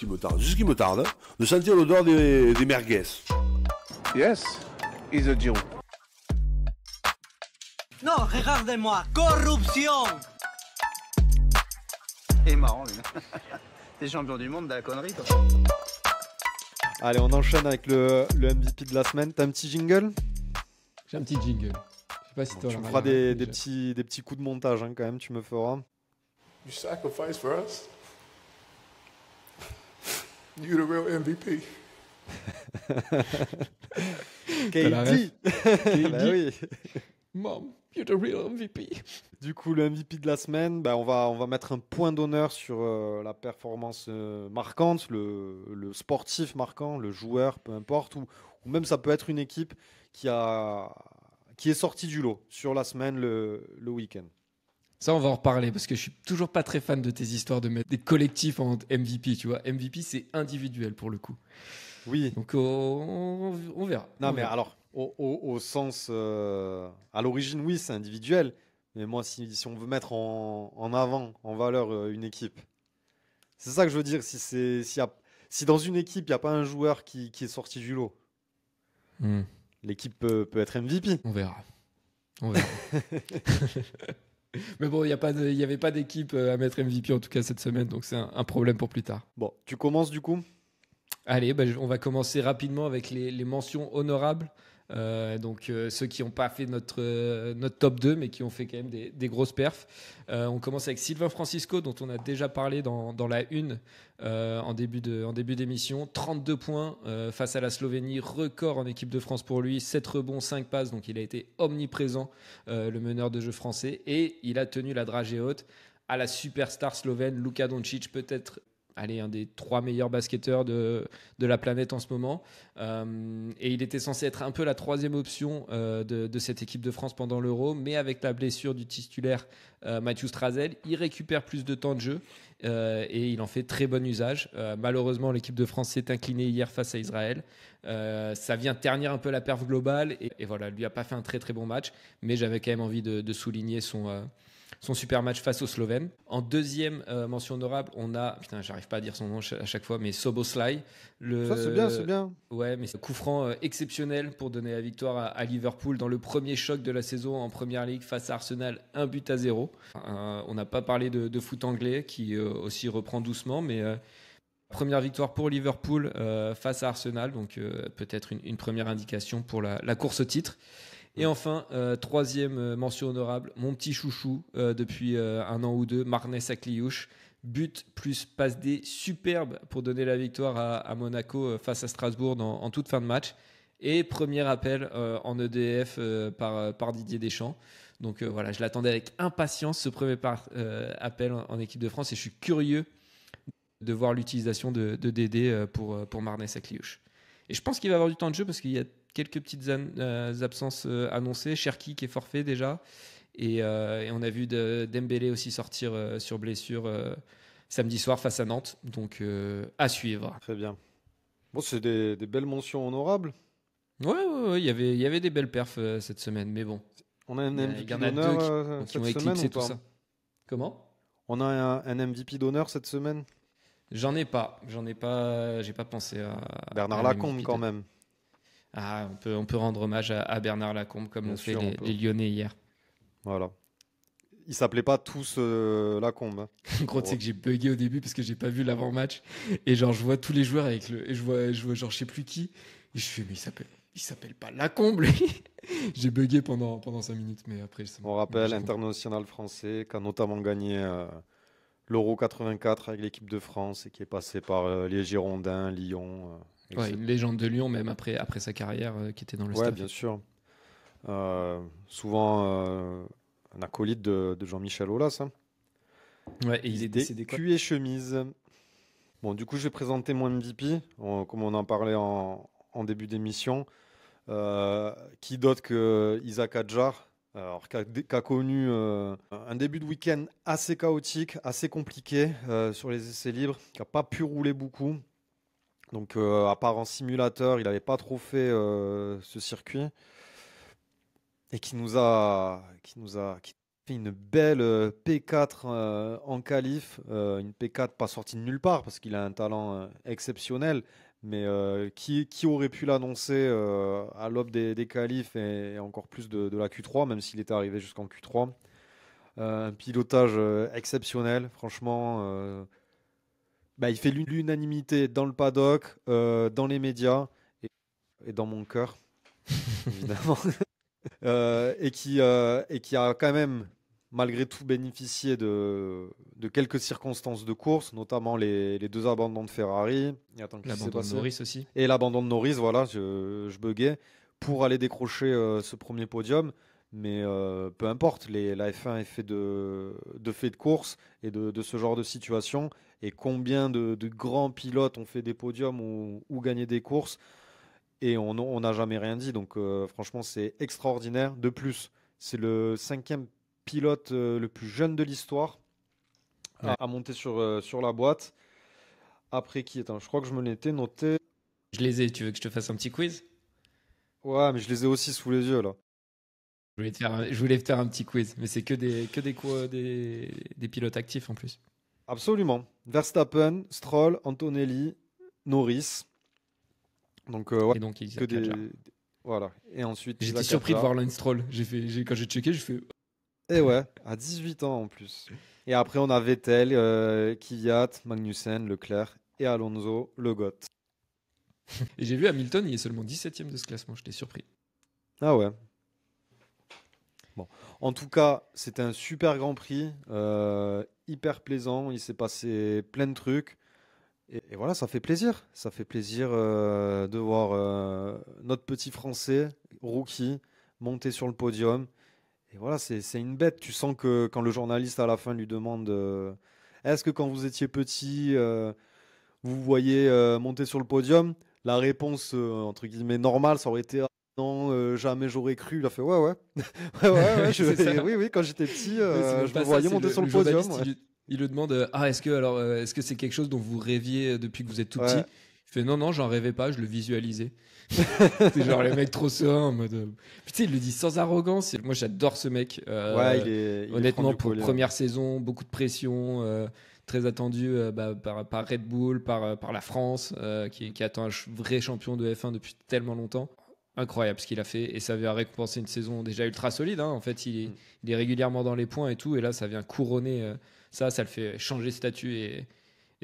qui me tarde, juste qui me tarde, de sentir l'odeur des merguez. Yes, he's a Jew. Non, regardez-moi, corruption. C'est marrant, lui. T'es champion du monde de la connerie, toi. Allez, on enchaîne avec le MVP de la semaine. T'as un petit jingle? J'ai un petit jingle. Je sais pas si toi, tu me feras des petits coups de montage hein, quand même, tu me feras. You sacrificed for us. You're the real MVP. KD. Bah oui. Mom, you're the real MVP. Du coup, le MVP de la semaine, on va mettre un point d'honneur sur la performance marquante, le sportif marquant, le joueur, peu importe, ou même ça peut être une équipe qui est sortie du lot sur la semaine, le week-end. Ça, on va en reparler parce que je suis toujours pas très fan de tes histoires de mettre des collectifs en MVP, tu vois. MVP, c'est individuel pour le coup. Oui. Donc, on verra. Non, mais alors, au sens... à l'origine, oui, c'est individuel. Mais moi, si on veut mettre en avant, en valeur, une équipe, c'est ça que je veux dire. Si dans une équipe, il n'y a pas un joueur qui est sorti du lot, l'équipe peut être MVP. On verra. Mais bon, il n'y avait pas d'équipe à mettre MVP en tout cas cette semaine, donc c'est un problème pour plus tard. Bon, tu commences du coup ? Allez, on va commencer rapidement avec les mentions honorables. Donc ceux qui n'ont pas fait notre top 2 mais qui ont fait quand même des grosses perfs. On commence avec Sylvain Francisco dont on a déjà parlé dans la une en début d'émission. 32 points face à la Slovénie, record en équipe de France pour lui, 7 rebonds, 5 passes, donc il a été omniprésent, le meneur de jeu français, et il a tenu la dragée haute à la superstar slovène Luka Doncic, peut-être un des 3 meilleurs basketteurs de la planète en ce moment. Et il était censé être un peu la troisième option de cette équipe de France pendant l'Euro, mais avec la blessure du titulaire Mathieu Strazel, il récupère plus de temps de jeu et il en fait très bon usage. Malheureusement, l'équipe de France s'est inclinée hier face à Israël. Ça vient ternir un peu la perf globale et voilà, lui a pas fait un très très bon match, mais j'avais quand même envie de souligner son super match face aux Slovènes. En deuxième mention honorable, on a, j'arrive pas à dire son nom à chaque fois, mais Szoboszlai. Ça c'est bien. Ouais, mais c'est un coup franc exceptionnel pour donner la victoire à Liverpool dans le premier choc de la saison en Première Ligue face à Arsenal, 1-0. On n'a pas parlé de foot anglais qui aussi reprend doucement, mais première victoire pour Liverpool face à Arsenal, donc peut-être une première indication pour la course au titre. Et enfin, troisième mention honorable, mon petit chouchou depuis un an ou deux, Marnez Sakliouche. But plus passe D superbe pour donner la victoire à Monaco face à Strasbourg en toute fin de match. Et premier appel en EDF par Didier Deschamps. Donc voilà, je l'attendais avec impatience, ce premier appel en équipe de France. Et je suis curieux de voir l'utilisation de DD pour Marnez Sakliouche. Et je pense qu'il va avoir du temps de jeu parce qu'il y a quelques petites absences annoncées. Cherki qui est forfait déjà. Et on a vu Dembélé aussi sortir sur blessure samedi soir face à Nantes. Donc à suivre. Très bien. Bon, c'est des belles mentions honorables. Ouais, il y avait des belles perfs cette semaine. Mais bon. On a un MVP d'honneur qui ont cette semaine ou tout pas ? ça. Comment ? On a un MVP d'honneur cette semaine ? J'en ai pas. J'ai pas pensé à Bernard Lacombe quand même. Ah, on peut rendre hommage à Bernard Lacombe comme l'ont fait les Lyonnais hier. Voilà. Ils s'appelaient pas tous Lacombe. Hein. Gros, tu sais que j'ai bugué au début parce que j'ai pas vu l'avant-match et genre je vois tous les joueurs avec et je vois genre je sais plus qui et je fais mais il s'appelle pas Lacombe lui. J'ai bugué pendant 5 minutes mais après on rappelle international français qui a notamment gagné l'Euro 84 avec l'équipe de France et qui est passé par les Girondins, Lyon. Une légende de Lyon même après sa carrière qui était dans le staff. Ouais, bien sûr. Souvent un acolyte de Jean-Michel Aulas. Hein. Ouais, et il est décédé cul et chemise. Bon, du coup, je vais présenter mon MVP, comme on en parlait en début d'émission. Qui d'autre que Isaac Adjar, qui a connu un début de week-end assez chaotique, assez compliqué sur les essais libres, qui n'a pas pu rouler beaucoup. Donc, à part en simulateur, il n'avait pas trop fait ce circuit. Et qui nous a fait une belle P4 en qualif, une P4 pas sortie de nulle part parce qu'il a un talent exceptionnel, mais qui aurait pu l'annoncer à l'aube des qualifs et encore plus de la Q3, même s'il était arrivé jusqu'en Q3. Un pilotage exceptionnel, franchement. Il fait l'unanimité dans le paddock, dans les médias et dans mon cœur, évidemment. Et qui a quand même, malgré tout, bénéficié de quelques circonstances de course, notamment les 2 abandons de Ferrari. Et attends, qu'est-ce qui s'est L'abandon de passé Norris aussi. Et l'abandon de Norris, voilà, je buguais, pour aller décrocher ce premier podium. Mais peu importe, la F1 est fait de faits de course et de ce genre de situation. Et combien de grands pilotes ont fait des podiums ou gagné des courses et on n'a jamais rien dit. Donc franchement, c'est extraordinaire. De plus, c'est le 5e pilote le plus jeune de l'histoire à monter sur la boîte. Après qui est je crois que je me l'étais noté. Je les ai, tu veux que je te fasse un petit quiz? Ouais, mais je les ai aussi sous les yeux là. Je voulais te faire un petit quiz, mais c'est que des pilotes actifs en plus. Absolument. Verstappen, Stroll, Antonelli, Norris. Donc, Et donc, il que des... Voilà. Et ensuite, j'étais Isaac surpris de Hadjar. voir Lance Stroll. Quand j'ai checké, je fais. Et ouais, à 18 ans en plus. Et après, on a Vettel, Kvyat, Magnussen, Leclerc et Alonso, le GOAT. Et j'ai vu Hamilton, il est seulement 17ème de ce classement. J'étais surpris. Ah ouais. Bon. En tout cas, c'était un super Grand Prix, hyper plaisant. Il s'est passé plein de trucs. Et voilà, ça fait plaisir. Ça fait plaisir de voir notre petit Français, rookie, monter sur le podium. Et voilà, c'est une bête. Tu sens que quand le journaliste à la fin lui demande est-ce que quand vous étiez petit, vous voyez monter sur le podium, la réponse entre guillemets normale, ça aurait été non, jamais j'aurais cru. Il a fait ouais, ouais. ouais, C'est ça. oui, quand j'étais petit, C'est même je pas me ça, voyais c'est monter sur le journaliste, podium. Ouais. il lui demande est-ce que c'est quelque chose dont vous rêviez depuis que vous êtes tout Ouais. petit? Il fait non, j'en rêvais pas, je le visualisais. C'est genre les mecs trop sereins en mode. Putain, il le dit sans arrogance. Moi, j'adore ce mec. Ouais, il est Honnêtement, franc du pour collier. première saison, beaucoup de pression, très attendu par Red Bull, par la France, qui attend un vrai champion de F1 depuis tellement longtemps. Incroyable ce qu'il a fait, et ça vient récompenser une saison déjà ultra solide. Hein. En fait, il est régulièrement dans les points et tout, et là, ça vient couronner ça le fait changer de statut. Et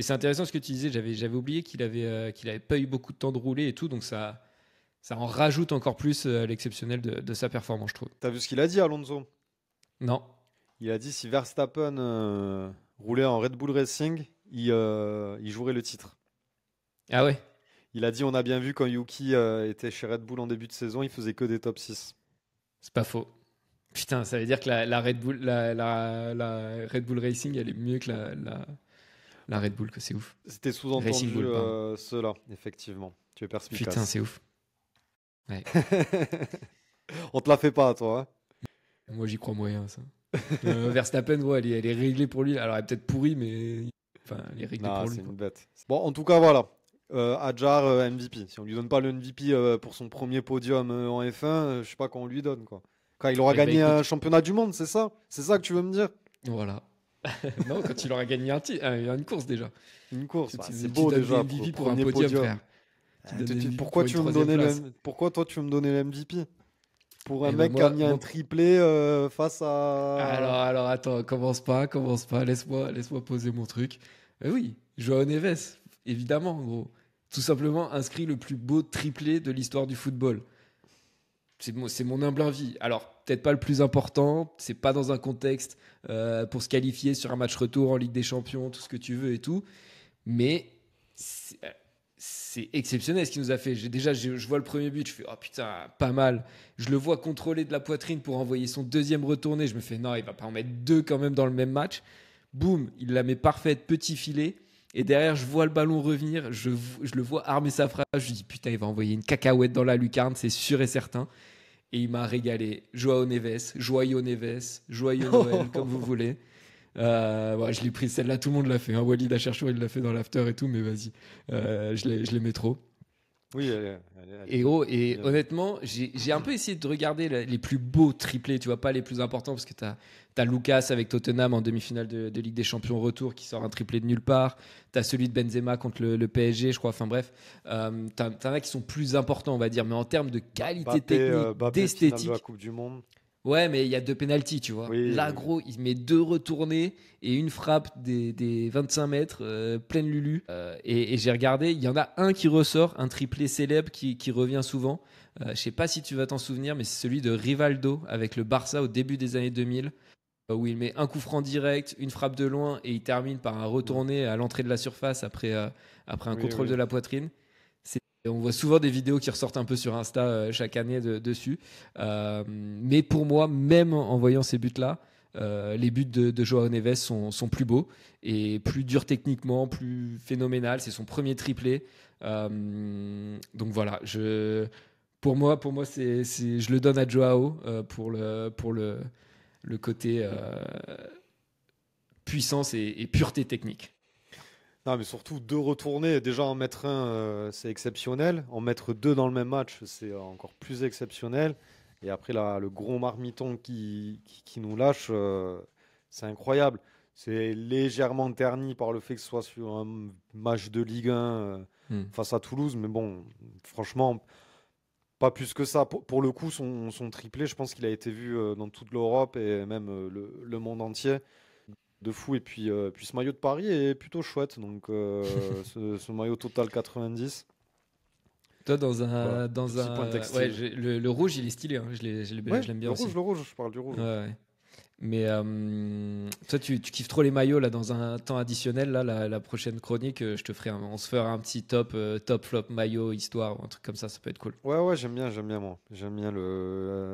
c'est intéressant ce que tu disais. J'avais oublié qu'il avait pas eu beaucoup de temps de rouler et tout, donc ça en rajoute encore plus à l'exceptionnel de sa performance, je trouve. T'as vu ce qu'il a dit, Alonso? Non. Il a dit si Verstappen roulait en Red Bull Racing, il jouerait le titre. Ah ouais. Il a dit on a bien vu quand Yuki était chez Red Bull en début de saison, il faisait que des top 6. C'est pas faux. Putain, ça veut dire que la Red Bull, la Red Bull Racing, elle est mieux que la Red Bull, que c'est ouf. C'était sous-entendu Racing Bull, pardon. cela, effectivement. Tu es perspicace. Putain, c'est ouf. Ouais. On te la fait pas, toi. Hein. Moi, j'y crois moyen, ça. Verstappen, ouais, elle est réglée pour lui. Alors, elle est peut-être pourrie, mais enfin, elle est réglée Non, pour lui. c'est Quoi. une bête. Bon, en tout cas, voilà. Hadjar MVP. Si on lui donne pas le MVP pour son premier podium en F1, je sais pas quand on lui donne, quoi. Quand il aura Eh ben, gagné écoute. un championnat du monde, c'est ça? C'est ça que tu veux me dire? Voilà. Non, quand il aura gagné une course déjà. Une course, Tu- c'est tu beau donnes déjà. le MVP pour un premier podium, frère. Tu donnes le MVP Pourquoi pour tu une veux me donner troisième place. Pourquoi toi tu veux me donner le MVP? Pour un Eh ben, mec qui moi- a mis un moi- triplé face à. Alors, attends, commence pas, laisse-moi poser mon truc. Oui, Joao Neves, évidemment, gros. Tout simplement inscrit le plus beau triplé de l'histoire du football. C'est mon humble avis. Alors, peut-être pas le plus important, c'est pas dans un contexte pour se qualifier sur un match retour en Ligue des Champions, tout ce que tu veux et tout, mais c'est exceptionnel ce qu'il nous a fait. Je vois le premier but, je fais oh putain, pas mal. Je le vois contrôler de la poitrine pour envoyer son deuxième retourné. Je me fais non, il va pas en mettre deux quand même dans le même match. Boum, il la met parfaite, petit filet. Et derrière, je vois le ballon revenir, je le vois armer sa frappe. Je me dis putain, il va envoyer une cacahuète dans la lucarne, c'est sûr et certain. Et il m'a régalé. Joao Neves, joyeux Noël, comme vous voulez. Je l'ai pris celle-là, tout le monde l'a fait. Hein. Walid Acharchour, il l'a fait dans l'after et tout, mais vas-y, je l'aimais trop. Oui, Et honnêtement, j'ai un peu essayé de regarder les plus beaux triplés, tu vois, pas les plus importants, parce que t'as Lucas avec Tottenham en demi-finale de Ligue des Champions retour qui sort un triplé de nulle part. T'as celui de Benzema contre le PSG, je crois. Enfin bref, t'en as qui sont plus importants, on va dire, mais en termes de qualité technique, Mbappé, d'esthétique. finale de la Coupe du Monde. Ouais, mais il y a 2 pénaltys, tu vois. Oui, Là, oui. gros, il met 2 retournés et une frappe des 25 mètres, pleine Lulu. Et j'ai regardé, il y en a un qui ressort, un triplé célèbre qui revient souvent. Je sais pas si tu vas t'en souvenir, mais c'est celui de Rivaldo avec le Barça au début des années 2000, où il met un coup franc direct, une frappe de loin et il termine par un retourné à l'entrée de la surface après un contrôle de la poitrine. On voit souvent des vidéos qui ressortent un peu sur Insta chaque année dessus. Mais pour moi, même en voyant ces buts-là, les buts de Joao Neves sont plus beaux et plus durs techniquement, plus phénoménal. C'est son premier triplé. Donc voilà, pour moi je le donne à Joao pour le côté puissance et pureté technique. Non, mais surtout 2 retournés. Déjà, en mettre un, c'est exceptionnel. En mettre 2 dans le même match, c'est encore plus exceptionnel. Et après, là, le gros marmiton qui nous lâche, c'est incroyable. C'est légèrement terni par le fait que ce soit sur un match de Ligue 1 face à Toulouse. Mais bon, franchement, pas plus que ça. Pour le coup, son triplé, je pense qu'il a été vu dans toute l'Europe et même le monde entier. De fou. Et puis ce maillot de Paris est plutôt chouette. Donc, ce maillot Total 90. Toi, Voilà. dans Petit point un... textile. Ouais, le rouge, il est stylé. Hein. Je l'aime bien aussi. Le rouge, je parle du rouge. Ouais. Mais toi, tu kiffes trop les maillots là. Dans un temps additionnel, là, la prochaine chronique, on se fera un petit top flop maillot histoire ou un truc comme ça. Ça peut être cool. Ouais, j'aime bien moi. J'aime bien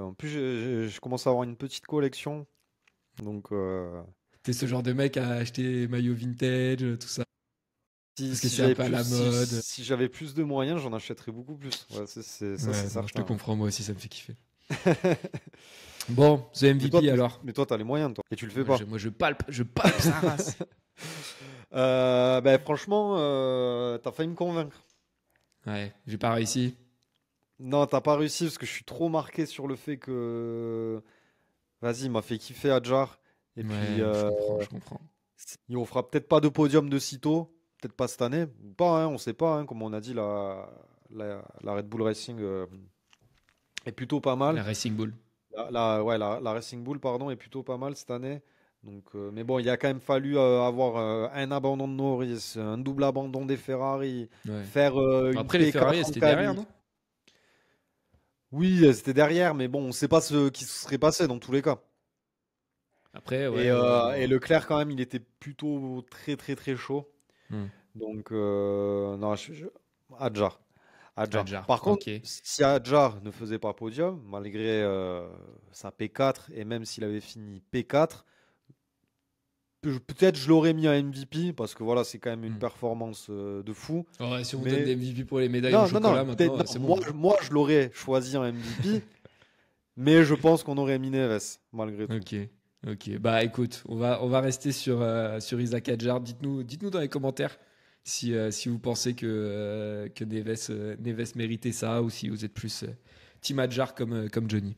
en plus, je commence à avoir une petite collection. Donc, T'es ce genre de mec à acheter maillots vintage, tout ça. Parce que c'est un j'avais peu à la plus- mode. si j'avais plus de moyens, j'en achèterais beaucoup plus. Ouais, ça, c'est Ouais, non, certain. je te comprends, moi aussi, ça me fait kiffer. Bon, The MVP alors. Mais toi, t'as les moyens, toi. Et tu le fais pas. Moi, je palpe sa race. Franchement, t'as failli me convaincre. Ouais, j'ai pas réussi. Non, t'as pas réussi parce que je suis trop marqué sur le fait que. Vas-y, il m'a fait kiffer Adjar. Et Ouais, puis, je comprends. on fera peut-être pas de podium de sitôt. Peut-être pas cette année. Ou pas, hein, on sait pas. Hein, comme on a dit, la Red Bull Racing est plutôt pas mal. La Racing Bull. La Racing Bull, pardon, est plutôt pas mal cette année. Donc, mais bon, il a quand même fallu avoir un abandon de Norris, un double abandon des Ferrari, Ouais. faire une Après, les P4 Ferrari, en c'était quali. derrière, non? Oui, c'était derrière, mais bon, on ne sait pas ce qui se serait passé dans tous les cas. Après, ouais. Et Leclerc, quand même, il était plutôt très, très, très chaud. Hmm. Donc, non, Adjar. Adjar, Par contre, ok. si Adjar ne faisait pas podium, malgré sa P4, et même s'il avait fini P4, peut-être je l'aurais mis en MVP, parce que voilà, c'est quand même une performance de fou. Ouais, si on vous Mais- donne des MVP pour les médailles Non, au chocolat, peut-être- maintenant, non, c'est bon. moi, je l'aurais choisi en MVP, mais je pense qu'on aurait mis Neves, malgré tout. Ok. Bah écoute, on va rester sur Isaac Adjar. Dites-nous dans les commentaires si vous pensez que Neves méritait ça ou si vous êtes plus Team Adjar comme Johnny.